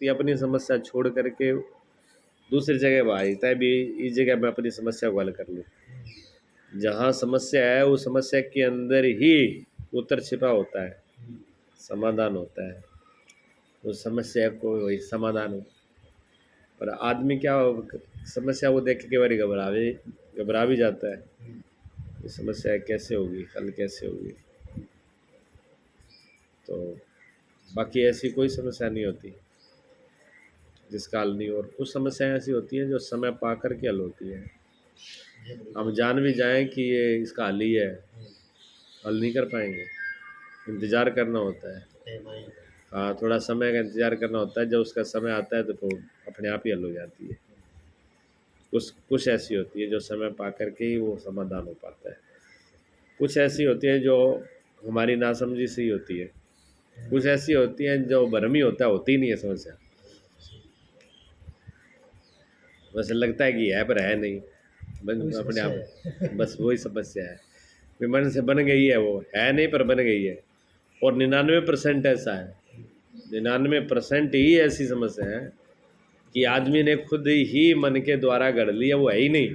व्यक्ति अपनी समस्या छोड़ करके दूसरी जगह भागता है भी इस जगह मैं अपनी समस्या को हल कर लूँ। जहाँ समस्या है उस समस्या के अंदर ही उत्तर छिपा होता है, समाधान होता है। उस समस्या को वही समाधान हो। पर आदमी क्या समस्या को देख के बारी घबरा भी जाता है, ये समस्या कैसे होगी, हल कैसे होगी। तो बाकी ऐसी कोई समस्या नहीं होती जिसका हल नहीं। और कुछ समस्याएं ऐसी होती हैं जो समय पा कर के हल होती है। हम जान भी जाएं कि ये इसका हल ही है, हल नहीं कर पाएंगे, इंतज़ार करना होता है। हाँ, थोड़ा समय का इंतज़ार करना होता है, जब उसका समय आता है तो वो अपने आप ही हल हो जाती है। कुछ ऐसी होती है जो समय पा कर के ही वो समाधान हो पाता है। कुछ ऐसी होती है जो हमारी नासमझी से ही होती है। कुछ ऐसी होती हैं जो भरम ही होता है, होती ही नहीं है समस्या, वैसे लगता है कि है पर है नहीं, बस अपने आप, बस वही समस्या है। मन से बन गई है, वो है नहीं पर बन गई है। और 99% ऐसा है, 99% ही ऐसी समस्या है कि आदमी ने खुद ही मन के द्वारा गढ़ लिया, वो है ही नहीं।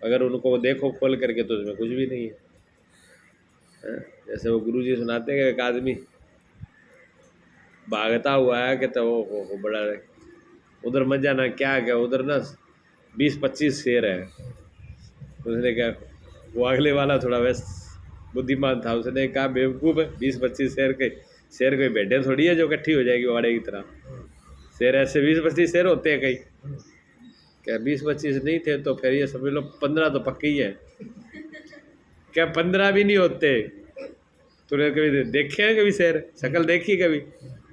अगर उनको देखो खोल करके तो उसमें कुछ भी नहीं है। जैसे वो गुरुजी सुनाते हैं कि एक आदमी भागता हुआ है कि तो वो बड़ा उधर मजा ना क्या क्या, उधर ना 20-25 शेर है। उसने कहा, वो अगले वाला थोड़ा वैसे बुद्धिमान था, उसने कहा बेवकूफ़ है, 20-25 शेर कोई भेड़ें थोड़ी है जो इकट्ठी हो जाएगी वाड़े की तरह। शेर ऐसे 20-25 शेर होते हैं कई, क्या 20-25 नहीं थे तो फिर ये समझ लो 15 तो पक्के ही है। क्या 15 भी नहीं होते? तूने कभी देखे हैं कभी शेर? शक्ल देखी कभी?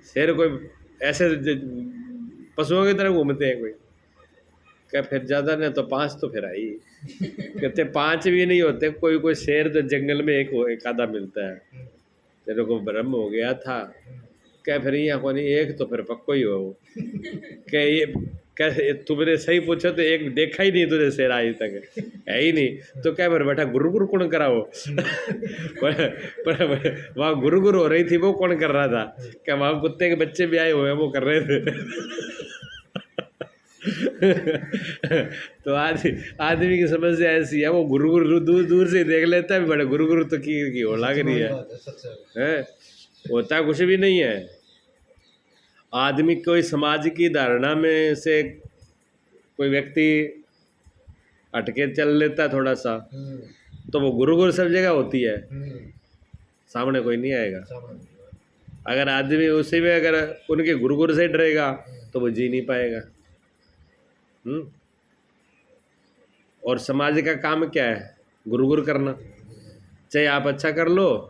शेर कोई ऐसे पशुओं की तरह घूमते हैं कोई? क्या फिर ज़्यादा नहीं तो 5 तो फिर आई। कहते 5 भी नहीं होते, कोई शेर तो जंगल में एक आधा मिलता है। तेरे को भ्रम हो गया था क्या? फिर यहाँ को नहीं, एक तो फिर पक्को ही हो वो। क्या ये क्या तुमने सही पूछा तो एक देखा ही नहीं तुझे शेर आज तक, है ही नहीं। तो क्या फिर बेटा गुरु गुरु कौन करा वो? पर वहाँ गुरु गुरु हो रही थी, वो कौन कर रहा था? क्या वहाँ कुत्ते के बच्चे भी आए हुए हैं, वो कर रहे थे। तो आदमी की समस्या ऐसी है, वो गुरु गुरु दूर दूर से देख लेता है, बड़े गुरु गुरु तो की हो लग रही है, होता कुछ भी नहीं है। आदमी कोई समाज की धारणा में से कोई व्यक्ति हटके चल लेता है थोड़ा सा, तो वो गुरु गुरु सब जगह होती है, सामने कोई नहीं आएगा। अगर आदमी उसी में अगर उनके गुरु गुरु से डरेगा तो वो जी नहीं पाएगा। और समाज का काम क्या है? गुरु गुरु करना। चाहे आप अच्छा कर लो,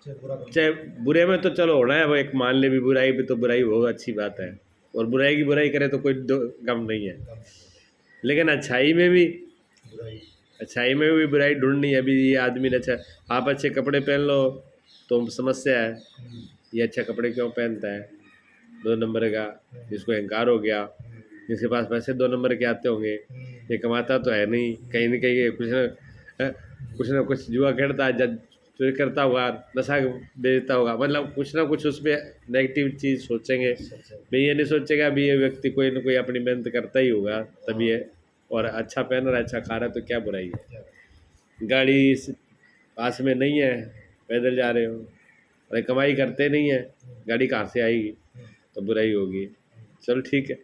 चाहे बुरे में तो चलो होना है, वो एक मान ले भी बुराई भी तो बुराई हो, अच्छी बात है। और बुराई की बुराई करे तो कोई गम नहीं है। लेकिन अच्छाई में भी बुराई ढूंढनी है। अभी ये आदमी ने अच्छा, आप अच्छे कपड़े पहन लो तो समस्या है, ये अच्छा कपड़े क्यों पहनता है, 2 नंबर का, जिसको अहंकार हो गया, जिसके पास पैसे 2 नंबर के आते होंगे, ये कमाता तो है नहीं, कहीं ना कहीं कुछ ना कुछ जुआ खेलता है, चोरी करता होगा, नशा बेचता होगा, मतलब कुछ ना कुछ उस पर नेगेटिव चीज़ सोचेंगे। मैं ये नहीं सोचेगा भी ये व्यक्ति कोई ना कोई अपनी मेहनत करता ही होगा तभी है, और अच्छा पहन रहा है, अच्छा खा रहा है, तो क्या बुराई है। गाड़ी पास में नहीं है, पैदल जा रहे हो, अरे कमाई करते नहीं है, गाड़ी कहाँ से आएगी, तो बुराई होगी। चलो ठीक है।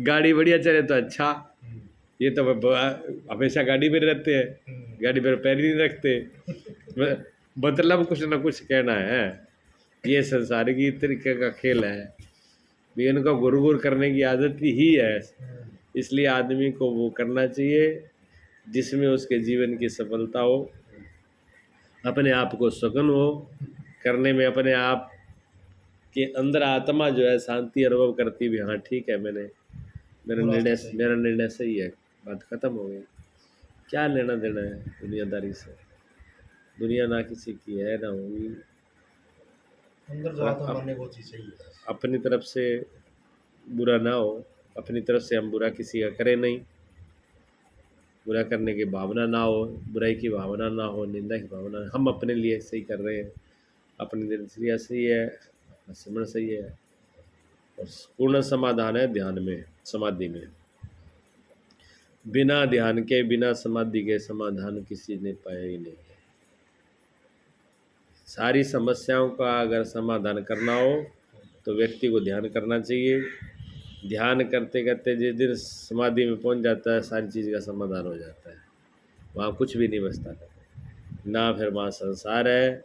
गाड़ी बढ़िया चले तो अच्छा, ये तो हमेशा गाड़ी में रहते हैं, गाड़ी पर पैर नहीं रखते। मतलब कुछ ना कुछ कहना है, ये संसार की तरीके का खेल है। भी इनको गुरु गुरु करने की आदत ही है, इसलिए आदमी को वो करना चाहिए जिसमें उसके जीवन की सफलता हो, अपने आप को सुकून हो करने में, अपने आप के अंदर आत्मा जो है शांति अनुभव करती भी, हाँ ठीक है, मेरा निर्णय सही है, बात खत्म हो गई। क्या लेना देना है दुनियादारी से? दुनिया ना किसी की है ना होगी। अपनी तरफ से बुरा ना हो, अपनी तरफ से हम बुरा किसी का करें नहीं, बुरा करने की भावना ना हो, बुराई की भावना ना हो, निंदा की भावना, हम अपने लिए सही कर रहे हैं, अपनी दिनचर्या सही है, स्मरण सही है, और पूर्ण समाधान है ध्यान में, समाधि में। बिना ध्यान के, बिना समाधि के समाधान किसी ने पाया ही नहीं। सारी समस्याओं का अगर समाधान करना हो तो व्यक्ति को ध्यान करना चाहिए। ध्यान करते करते जिस दिन समाधि में पहुंच जाता है, सारी चीज़ का समाधान हो जाता है। वहाँ कुछ भी नहीं बचता, ना फिर वहाँ संसार है,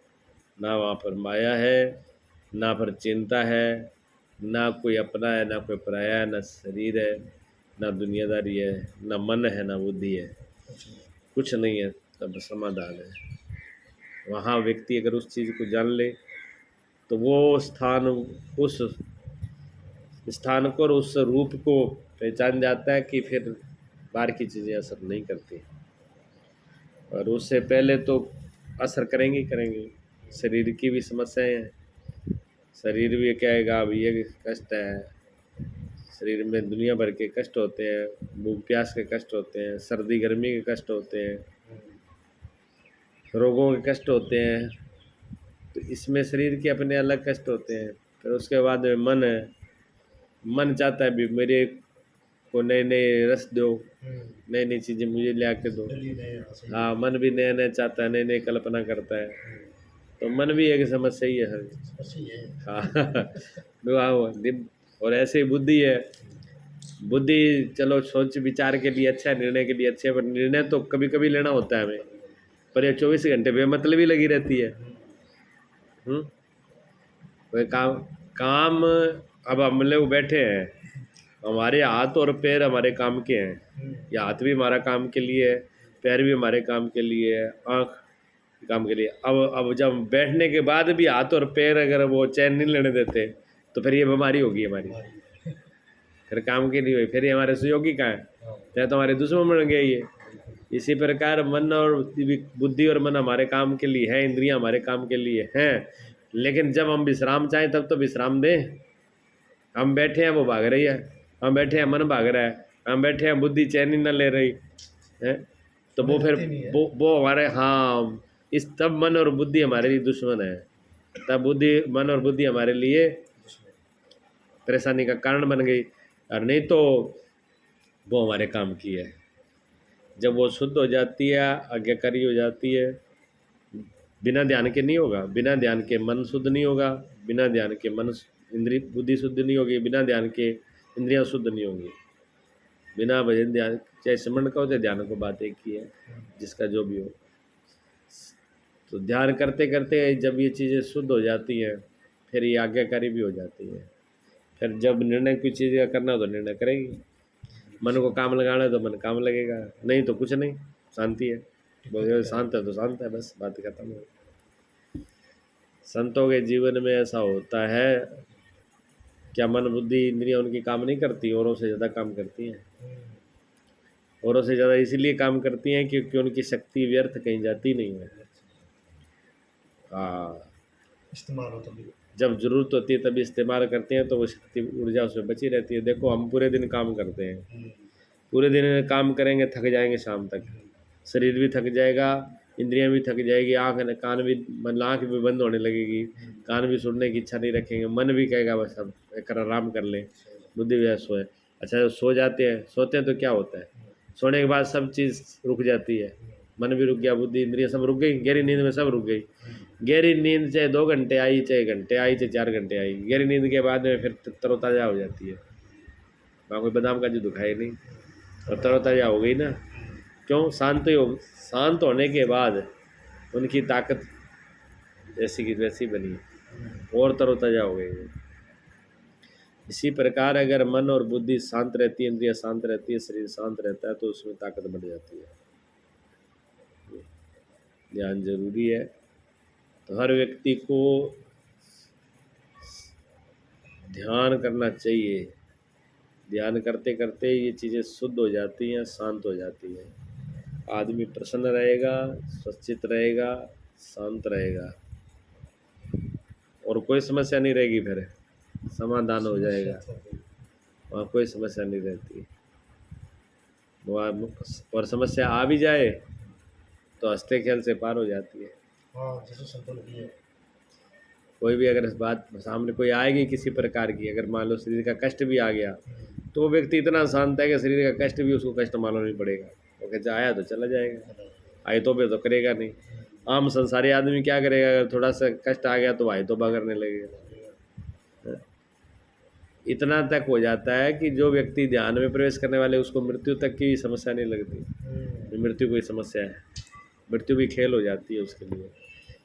ना वहाँ पर माया है, ना पर चिंता है, ना कोई अपना है, ना कोई पराया है, ना शरीर है, ना दुनियादारी है, ना मन है, ना बुद्धि है, कुछ नहीं है, तब समाधान है। वहाँ व्यक्ति अगर उस चीज़ को जान ले तो वो स्थान, उस स्थान को और उस रूप को पहचान जाता है कि फिर बाहर की चीज़ें असर नहीं करती। और उससे पहले तो असर करेंगी करेंगी। शरीर की भी समस्याएं हैं, शरीर भी कहेगा अब ये कष्ट है, शरीर में दुनिया भर के कष्ट होते हैं, भूख प्यास के कष्ट होते हैं, सर्दी गर्मी के कष्ट होते हैं, रोगों के कष्ट होते हैं। तो इसमें शरीर के अपने अलग कष्ट होते हैं। फिर उसके बाद में मन है, मन चाहता है भी मेरे को नए नए रस दो, नई नई चीज़ें मुझे ले आके दो। हाँ, मन भी नया नया चाहता है, नई नई कल्पना करता है। तो मन भी एक समस्या ही है हर। हाँ और ऐसे ही बुद्धि है। बुद्धि चलो सोच विचार के लिए अच्छा है, निर्णय के लिए अच्छा है, पर निर्णय तो कभी कभी लेना होता है हमें, पर ये 24 घंटे बेमतलब ही लगी रहती है। कोई काम काम अब हम लोग बैठे हैं, हमारे हाथ और पैर हमारे काम के हैं। ये हाथ भी हमारा काम के लिए है, पैर भी हमारे काम के लिए है, आँख काम के लिए। अब जब बैठने के बाद भी हाथ और पैर अगर वो चैन नहीं लेने देते तो फिर ये बीमारी होगी हमारी, फिर काम की नहीं हुई, फिर ये हमारे सहयोगी कहाँ है, चाहे तो हमारे दुश्मन बन गए ये। इसी प्रकार मन और बुद्धि और मन हमारे काम के लिए है, इंद्रियां हमारे काम के लिए हैं, लेकिन जब हम विश्राम चाहें तब तो विश्राम दें। हम बैठे हैं वो भाग रही है, हम बैठे हैं मन भाग रहा है, हम बैठे हैं बुद्धि चैन ही न ले रही है, तो वो फिर वो हमारे, हाँ, इस तब मन और बुद्धि हमारे लिए दुश्मन है। तब मन और बुद्धि हमारे लिए परेशानी का कारण बन गई, और नहीं तो वो हमारे काम की है। जब वो शुद्ध हो जाती है, आज्ञाकारी हो जाती है, बिना ध्यान के नहीं होगा, बिना ध्यान के मन शुद्ध नहीं होगा, बिना ध्यान के मन इंद्रिय बुद्धि शुद्ध नहीं होगी, बिना ध्यान के इंद्रियां शुद्ध नहीं होंगी। बिना भजन ध्यान, चाहे सिमरन का हो चाहे ध्यान को, बात एक ही है, जिसका जो भी हो। तो ध्यान करते करते जब ये चीज़ें शुद्ध हो जाती हैं, फिर ये आज्ञाकारी भी हो जाती है। फिर जब निर्णय कोई चीज़ का करना हो तो निर्णय करेगी, मन को काम लगाना है तो मन काम लगेगा, नहीं तो कुछ नहीं, शांति है। शांत है तो शांत है, बस बात खत्म हो। संतों के जीवन में ऐसा होता है, क्या मन बुद्धि इंद्रियां उनकी काम नहीं करती, औरों से ज़्यादा काम करती हैं। औरों से ज़्यादा इसलिए काम करती हैं क्योंकि उनकी शक्ति व्यर्थ कहीं जाती नहीं है। हाँ, इस्तेमाल होता है, जब ज़रूरत होती है तभी इस्तेमाल करते हैं, तो वो शक्ति ऊर्जा उसमें बची रहती है। देखो हम पूरे दिन काम करते हैं, पूरे दिन काम करेंगे, थक जाएंगे, शाम तक शरीर भी थक जाएगा, इंद्रियां भी थक जाएगी, आँख कान भी, मतलब आँख भी बंद होने लगेगी, कान भी सुनने की इच्छा नहीं रखेंगे, मन भी कहेगा बस अब कर आराम कर लें, बुद्धि भी सोए। अच्छा, सो जाते हैं, सोते हैं तो क्या होता है, सोने के बाद सब चीज़ रुक जाती है, मन भी रुक गया, बुद्धि इंद्रियां सब रुक गई, गहरी नींद में सब रुक गई। गहरी नींद चाहे 2 घंटे आई, चाहे घंटे आई, चाहे 4 घंटे आई, गहरी नींद के बाद में फिर तरोताज़ा हो जाती है, वहाँ कोई बादाम का जो दुखाए नहीं, और तरोताज़ा हो गई ना। क्यों? शांत होने के बाद उनकी ताकत जैसी की वैसी बनी, और तरोताज़ा हो गई। इसी प्रकार अगर मन और बुद्धि शांत रहती है, इंद्रियां शांत रहती है, शरीर शांत रहता है, तो उसमें ताकत बढ़ जाती है। ध्यान जरूरी है, तो हर व्यक्ति को ध्यान करना चाहिए। ध्यान करते करते ये चीज़ें शुद्ध हो जाती हैं, शांत हो जाती हैं, आदमी प्रसन्न रहेगा, स्वच्छित रहेगा, शांत रहेगा, और कोई समस्या नहीं रहेगी, फिर समाधान हो जाएगा, वहाँ कोई समस्या नहीं रहती। वहाँ और समस्या आ भी जाए तो हंसते खेल से पार हो जाती है। हाँ, जैसे संतुलन की है। कोई भी अगर बात सामने कोई आएगी किसी प्रकार की, अगर मान लो शरीर का कष्ट भी आ गया, तो वो व्यक्ति इतना शांत है कि शरीर का कष्ट भी उसको कष्ट मालूम नहीं पड़ेगा। वो कहते आया तो चला जाएगा, आए तो भी तो करेगा नहीं। आम संसारी आदमी क्या करेगा, अगर थोड़ा सा कष्ट आ गया तो आए तो करने लगेगा। इतना तक हो जाता है कि जो व्यक्ति ध्यान में प्रवेश करने वाले उसको मृत्यु तक की समस्या नहीं लगती। मृत्यु कोई समस्या है, मृत्यु भी खेल हो जाती है उसके लिए।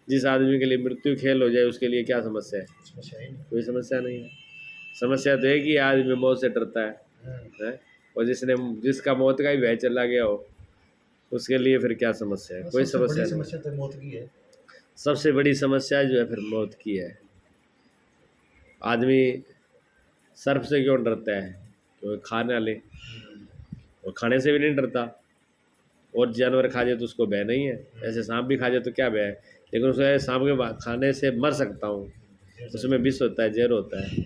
जिस आदमी के लिए मृत्यु खेल हो जाए उसके लिए क्या समस्या है? समस्या ही नहीं। कोई समस्या नहीं है। समस्या तो है कि आदमी मौत से डरता है? और जिसका मौत का ही भय चला गया हो उसके लिए फिर क्या समस्या है? कोई सबसे बड़ी समस्या नहीं। समस्या तो मौत की है। सबसे बड़ी समस्या जो है फिर मौत की है। आदमी सर्प से क्यों डरता है? क्योंकि खाने ले, और खाने से भी नहीं डरता। और जानवर खा जाए तो उसको भय नहीं है, ऐसे सांप भी खा जाए तो क्या भय है? लेकिन उसे सांप के खाने से मर सकता हूँ, उसमें विष होता है, जहर होता है,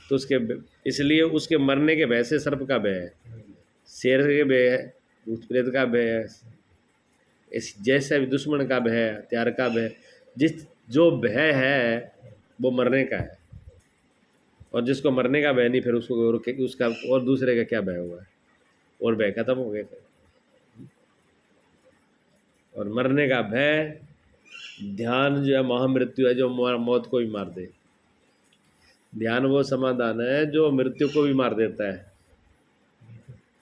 तो उसके इसलिए उसके मरने के भय से सर्प का भय है, शेर के भय है, भूत प्रेत का भय है, इस जैसे भी दुश्मन का भय है, हथियार का भय, जिस जो भय है वो मरने का है। और जिसको मरने का भय नहीं, फिर उसको उसका और दूसरे का क्या भय हुआ है? और भय खत्म हो गया। और मरने का भय, ध्यान जो है महामृत्यु है, जो मौत को भी मार दे। ध्यान वो समाधान है जो मृत्यु को भी मार देता है।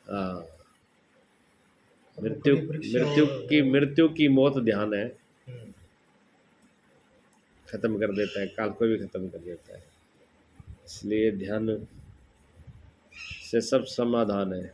हाँ, मृत्यु की मौत ध्यान है, खत्म कर देता है, काल को भी खत्म कर देता है। इसलिए ध्यान से सब समाधान है।